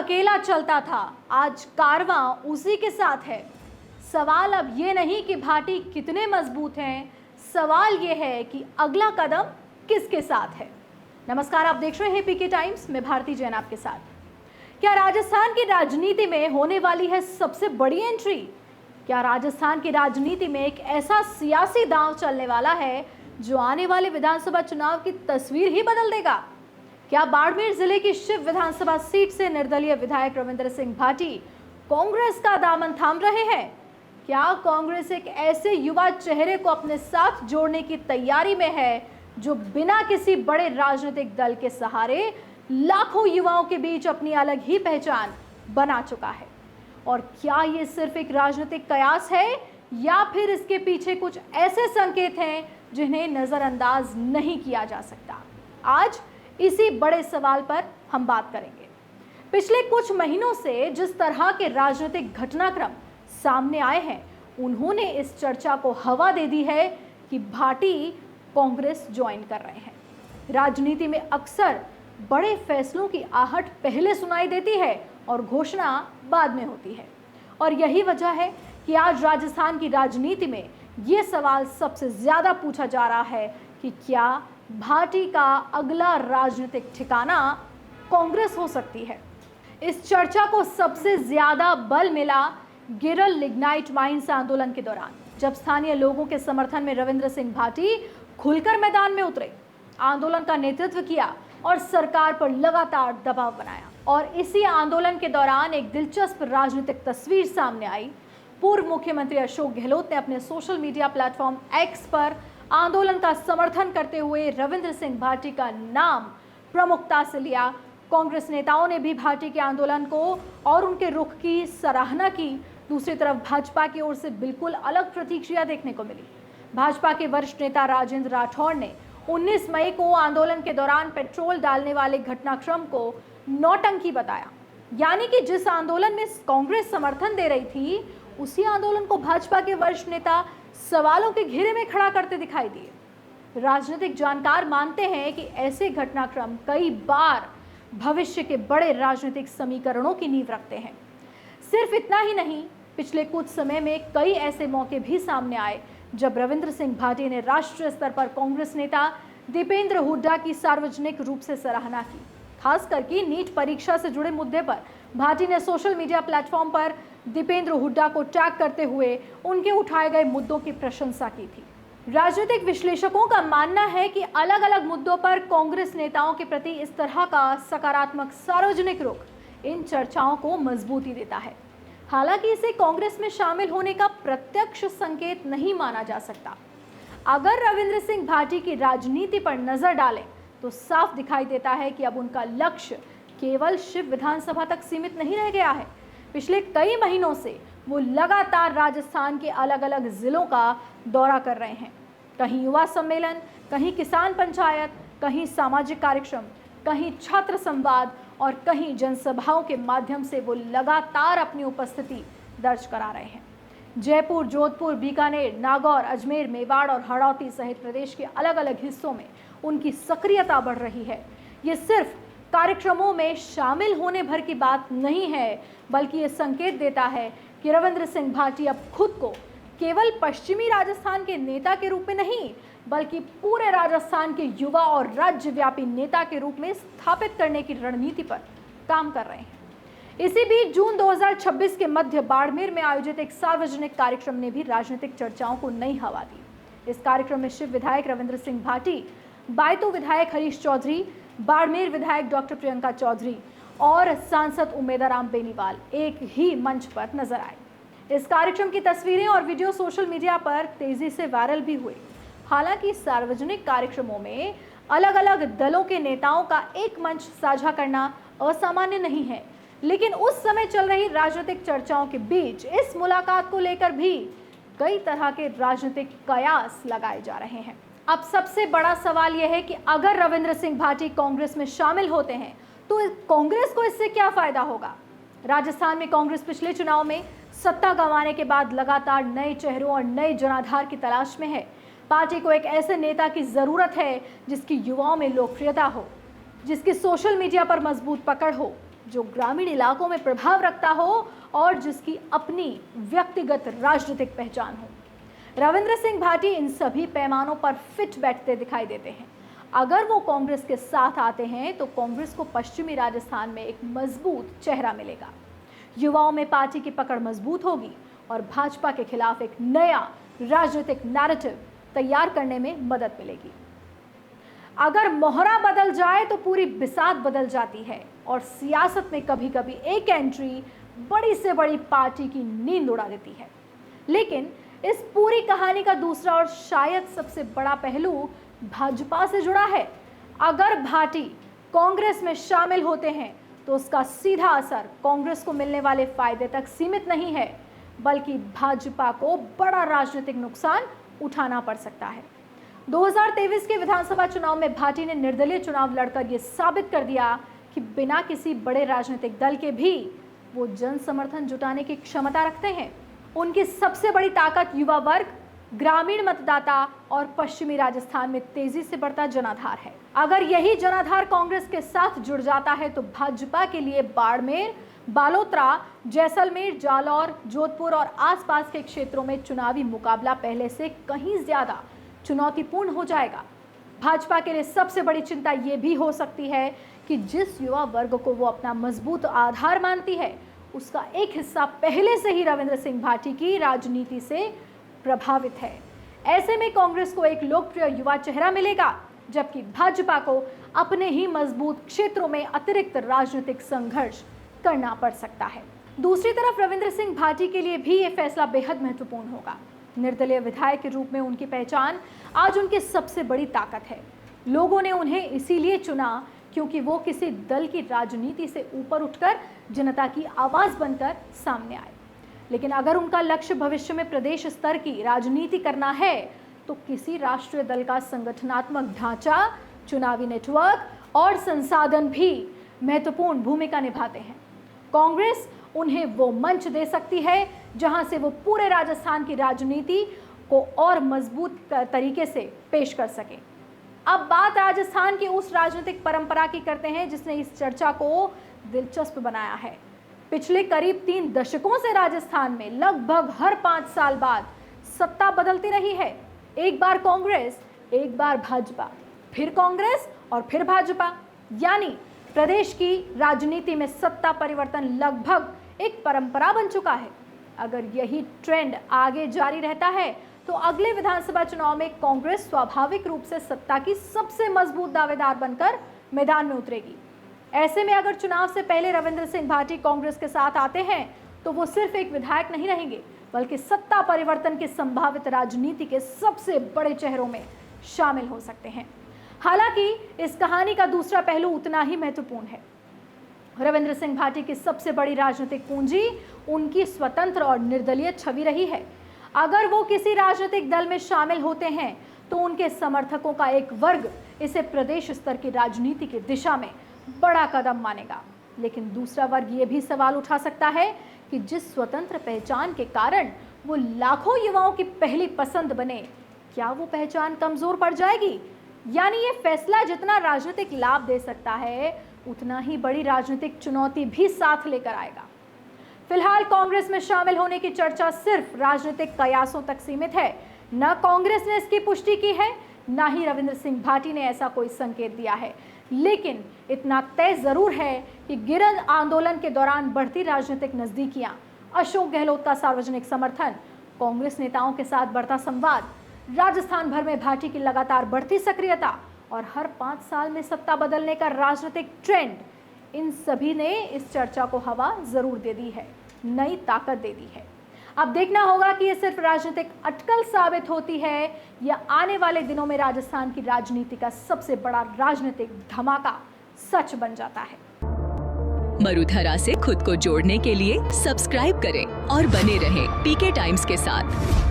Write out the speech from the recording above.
अकेला चलता था, आज कारवां उसी के साथ है। सवाल अब ये नहीं कि भाटी कितने मजबूत हैं, सवाल ये है कि अगला कदम किसके साथ है। नमस्कार, आप देख रहे हैं पीके टाइम्स में भारती जैन आपके साथ। क्या राजस्थान की राजनीति में होने वाली है सबसे बड़ी एंट्री? क्या राजस्थान की राजनीति में एक ऐसा सियासी दांव चलने वाला है जो आने वाले विधानसभा चुनाव की तस्वीर ही बदल देगा? क्या बाड़मेर जिले की शिव विधानसभा सीट से निर्दलीय विधायक रविंद्र सिंह भाटी कांग्रेस का दामन थाम रहे हैं? क्या कांग्रेस एक ऐसे युवा चेहरे को अपने साथ जोड़ने की तैयारी में है जो बिना किसी बड़े राजनीतिक दल के सहारे लाखों युवाओं के बीच अपनी अलग ही पहचान बना चुका है? और क्या ये सिर्फ एक राजनीतिक कयास है या फिर इसके पीछे कुछ ऐसे संकेत हैं जिन्हें नजरअंदाज नहीं किया जा सकता? आज इसी बड़े सवाल पर हम बात करेंगे। पिछले कुछ महीनों से जिस तरह के राजनीतिक घटनाक्रम सामने आए हैं, उन्होंने इस चर्चा को हवा दे दी है कि भाटी कांग्रेस ज्वाइन कर रहे हैं। राजनीति में अक्सर बड़े फैसलों की आहट पहले सुनाई देती है और घोषणा बाद में होती है, और यही वजह है कि आज राजस्थान की राजनीति में ये सवाल सबसे ज्यादा पूछा जा रहा है कि क्या भाटी का अगला राजनीतिक ठिकाना कांग्रेस हो सकती है। इस चर्चा को सबसे ज्यादा बल मिला गिरल लिग्नाइट माइंस आंदोलन के दौरान, जब स्थानीय लोगों के समर्थन में रविंद्र सिंह भाटी खुलकर मैदान में उतरे, आंदोलन का नेतृत्व किया और सरकार पर लगातार दबाव बनाया। और इसी आंदोलन के दौरान एक दिलचस्प राजनीतिक तस्वीर सामने आई। पूर्व मुख्यमंत्री अशोक गहलोत ने अपने सोशल मीडिया प्लेटफॉर्म एक्स पर आंदोलन का समर्थन करते हुए रविंद्र सिंह भाटी का नाम प्रमुखता से लिया। कांग्रेस नेताओं ने भी भाटी के आंदोलन को और उनके रुख की सराहना की। दूसरी तरफ भाजपा की ओर से बिल्कुल अलग प्रतिक्रिया देखने को मिली। भाजपा के वरिष्ठ नेता राजेंद्र राठौड़ ने 19 मई को आंदोलन के दौरान पेट्रोल डालने वाले घटनाक्रम को नौटंकी बताया, यानी कि जिस आंदोलन में कांग्रेस समर्थन दे रही थी, उसी आंदोलन को भाजपा के वरिष्ठ नेता सवालों के घेरे में खड़ा करते दिखाई दिए। राजनीतिक जानकार मानते हैं कि ऐसे घटनाक्रम कई बार भविष्य के बड़े राजनीतिक समीकरणों की नींव रखते हैं। सिर्फ इतना ही नहीं, पिछले कुछ समय में कई ऐसे मौके भी सामने आए जब रविंद्र सिंह भाटी ने राष्ट्रीय स्तर पर कांग्रेस नेता दीपेंद्र हुड्डा की सार्वजनिक रूप से सराहना की। खास करके नीट परीक्षा से जुड़े मुद्दे पर भाटी ने सोशल मीडिया प्लेटफॉर्म पर दीपेंद्र हुड्डा को टैग करते हुए उनके उठाए गए मुद्दों की प्रशंसा की थी। राजनीतिक विश्लेषकों का मानना है कि अलग अलग मुद्दों पर कांग्रेस नेताओं के प्रति इस तरह का सकारात्मक सार्वजनिक रुख इन चर्चाओं को मजबूती देता है। हालांकि इसे कांग्रेस में शामिल होने का प्रत्यक्ष संकेत नहीं माना जा सकता। अगर रविंद्र सिंह भाटी की राजनीति पर नजर डालें तो साफ दिखाई देता है कि अब उनका लक्ष्य केवल शिव विधानसभा तक सीमित नहीं रह गया है। पिछले कई महीनों से वो लगातार राजस्थान के अलग अलग जिलों का दौरा कर रहे हैं। कहीं युवा सम्मेलन, कहीं किसान पंचायत, कहीं सामाजिक कार्यक्रम, कहीं छात्र संवाद और कहीं जनसभाओं के माध्यम से वो लगातार अपनी उपस्थिति दर्ज करा रहे हैं। जयपुर, जोधपुर, बीकानेर, नागौर, अजमेर, मेवाड़ और हड़ौती सहित प्रदेश के अलग अलग हिस्सों में उनकी सक्रियता बढ़ रही है। ये सिर्फ कार्यक्रमों में शामिल होने भर की बात नहीं है, बल्कि ये संकेत देता है कि रविंद्र सिंह भाटी अब खुद को केवल पश्चिमी राजस्थान के नेता के रूप में नहीं, बल्कि पूरे राजस्थान के युवा और राज्यव्यापी नेता के रूप में स्थापित करने की रणनीति पर काम कर रहे हैं। इसी बीच जून 2026 के मध्य बाड़मेर में आयोजित एक सार्वजनिक कार्यक्रम ने भी राजनीतिक चर्चाओं को नई हवा दी। इस कार्यक्रम में शिव विधायक रविंद्र सिंह भाटी, बायतू विधायक हरीश चौधरी, बाड़मेर विधायक डॉक्टर प्रियंका चौधरी और सांसद उमेदाराम बेनीवाल एक ही मंच पर नजर आए। इस कार्यक्रम की तस्वीरें और वीडियो सोशल मीडिया पर तेजी से वायरल भी हुए। हालांकि सार्वजनिक कार्यक्रमों में अलग अलग दलों के नेताओं का एक मंच साझा करना असामान्य नहीं है, लेकिन उस समय चल रही राजनीतिक चर्चाओं के बीच इस मुलाकात को लेकर भी कई तरह के राजनीतिक कयास लगाए जा रहे हैं। अब सबसे बड़ा सवाल यह है कि अगर रविंद्र सिंह भाटी कांग्रेस में शामिल होते हैं तो कांग्रेस को इससे क्या फायदा होगा? राजस्थान में कांग्रेस पिछले चुनाव में सत्ता गंवाने के बाद लगातार नए चेहरों और नए जनाधार की तलाश में है। पार्टी को एक ऐसे नेता की जरूरत है जिसकी युवाओं में लोकप्रियता हो, जिसकी सोशल मीडिया पर मजबूत पकड़ हो, जो ग्रामीण इलाकों में प्रभाव रखता हो और जिसकी अपनी व्यक्तिगत राजनीतिक पहचान हो। रविंद्र सिंह भाटी इन सभी पैमानों पर फिट बैठते दिखाई देते हैं। अगर वो कांग्रेस के साथ आते हैं तो कांग्रेस को पश्चिमी राजस्थान में एक मजबूत चेहरा मिलेगा, युवाओं में पार्टी की पकड़ मजबूत होगी और भाजपा के खिलाफ एक नया राजनीतिक नैरेटिव तैयार करने में मदद मिलेगी। अगर मोहरा बदल जाए तो पूरी बिसात बदल जाती है और सियासत में कभी कभी एक एंट्री बड़ी से बड़ी पार्टी की नींद उड़ा देती है। लेकिन इस पूरी कहानी का दूसरा और शायद सबसे बड़ा पहलू भाजपा से जुड़ा है। अगर भाटी कांग्रेस में शामिल होते हैं तो उसका सीधा असर कांग्रेस को मिलने वाले फायदे तक सीमित नहीं है, बल्कि भाजपा को बड़ा राजनीतिक नुकसान उठाना पड़ सकता है। 2023 के विधानसभा चुनाव में भाटी ने निर्दलीय चुनाव लड़कर यह साबित कर दिया कि बिना किसी बड़े राजनीतिक दल के भी वो जन समर्थन जुटाने की क्षमता रखते हैं। उनकी सबसे बड़ी ताकत युवा वर्ग, ग्रामीण मतदाता और पश्चिमी राजस्थान में तेजी से बढ़ता जनाधार है। अगर यही जनाधार कांग्रेस के साथ जुड़ जाता है तो भाजपा के लिए बाड़मेर, बालोतरा, जैसलमेर, जालौर, जोधपुर और आसपास के क्षेत्रों में चुनावी मुकाबला पहले से कहीं ज्यादा चुनौतीपूर्ण हो जाएगा। भाजपा के लिए सबसे बड़ी चिंता यह भी हो सकती है कि जिस युवा वर्ग को वो अपना मजबूत आधार मानती है, उसका एक हिस्सा पहले से ही रविंद्र सिंह भाटी की राजनीति से प्रभावित है। ऐसे में कांग्रेस को एक लोकप्रिय युवा चेहरा मिलेगा, जबकि भाजपा को अपने ही मजबूत क्षेत्रों में अतिरिक्त राजनीतिक संघर्ष करना पड़ सकता है। दूसरी तरफ रविंद्र सिंह भाटी के लिए भी यह फैसला बेहद महत्वपूर्ण होगा। निर्दलीय विधायक के रूप में उनकी पहचान आज उनकी सबसे बड़ी ताकत है। लोगों ने उन्हें इसीलिए चुना क्योंकि वो किसी दल की राजनीति से ऊपर उठकर जनता की आवाज बनकर सामने आए। लेकिन अगर उनका लक्ष्य भविष्य में प्रदेश स्तर की राजनीति करना है तो किसी राष्ट्रीय दल का संगठनात्मक ढांचा, चुनावी नेटवर्क और संसाधन भी महत्वपूर्ण भूमिका निभाते हैं। कांग्रेस उन्हें वो मंच दे सकती है जहां से वो पूरे राजस्थान की राजनीति को और मजबूत तरीके से पेश कर सके। अब बात राजस्थान की उस राजनीतिक परंपरा की करते हैं जिसने इस चर्चा को दिलचस्प बनाया है। पिछले करीब 3 दशकों से राजस्थान में लगभग हर 5 साल बाद सत्ता बदलती रही है। एक बार कांग्रेस, एक बार भाजपा, फिर कांग्रेस और फिर भाजपा। यानी प्रदेश की राजनीति में सत्ता परिवर्तन लगभग एक परंपरा बन चुका है। अगर यही ट्रेंड आगे जारी रहता है तो अगले विधानसभा चुनाव में कांग्रेस स्वाभाविक रूप से सत्ता की सबसे मजबूत दावेदार बनकर मैदान में उतरेगी। ऐसे में अगर चुनाव से पहले रविंद्र सिंह भाटी कांग्रेस के साथ आते हैं तो वो सिर्फ एक विधायक नहीं रहेंगे, बल्कि सत्ता परिवर्तन की संभावित राजनीति के सबसे बड़े चेहरों में शामिल हो सकते हैं। हालांकि इस कहानी का दूसरा पहलू उतना ही महत्वपूर्ण है। रविंद्र सिंह भाटी की सबसे बड़ी राजनीतिक पूंजी उनकी स्वतंत्र और निर्दलीय छवि रही है। अगर वो किसी राजनीतिक दल में शामिल होते हैं तो उनके समर्थकों का एक वर्ग इसे प्रदेश स्तर की राजनीति की दिशा में बड़ा कदम मानेगा। लेकिन दूसरा वर्ग ये भी सवाल उठा सकता है कि जिस स्वतंत्र पहचान के कारण वो लाखों युवाओं की पहली पसंद बने, क्या वो पहचान कमजोर पड़ जाएगी? यानी ये फैसला जितना राजनीतिक लाभ दे सकता है उतना ही बड़ी राजनीतिक चुनौती भी साथ लेकर आएगा। फिलहाल कांग्रेस में शामिल होने की चर्चा सिर्फ राजनीतिक कयासों तक सीमित है। न कांग्रेस ने इसकी पुष्टि की है, न ही रविंद्र सिंह भाटी ने ऐसा कोई संकेत दिया है। लेकिन इतना तय जरूर है कि गिरद आंदोलन के दौरान बढ़ती राजनीतिक नजदीकियां, अशोक गहलोत का सार्वजनिक समर्थन, कांग्रेस नेताओं के साथ बढ़ता संवाद, राजस्थान भर में भाटी की लगातार बढ़ती सक्रियता और हर 5 साल में सत्ता बदलने का राजनीतिक ट्रेंड, इन सभी ने इस चर्चा को हवा जरूर दे दी है, नई ताकत दे दी है। अब देखना होगा कि ये सिर्फ राजनीतिक अटकल साबित होती है या आने वाले दिनों में राजस्थान की राजनीति का सबसे बड़ा राजनीतिक धमाका सच बन जाता है। मरुधरा से खुद को जोड़ने के लिए सब्सक्राइब करें और बने रहें पीके टाइम्स के साथ।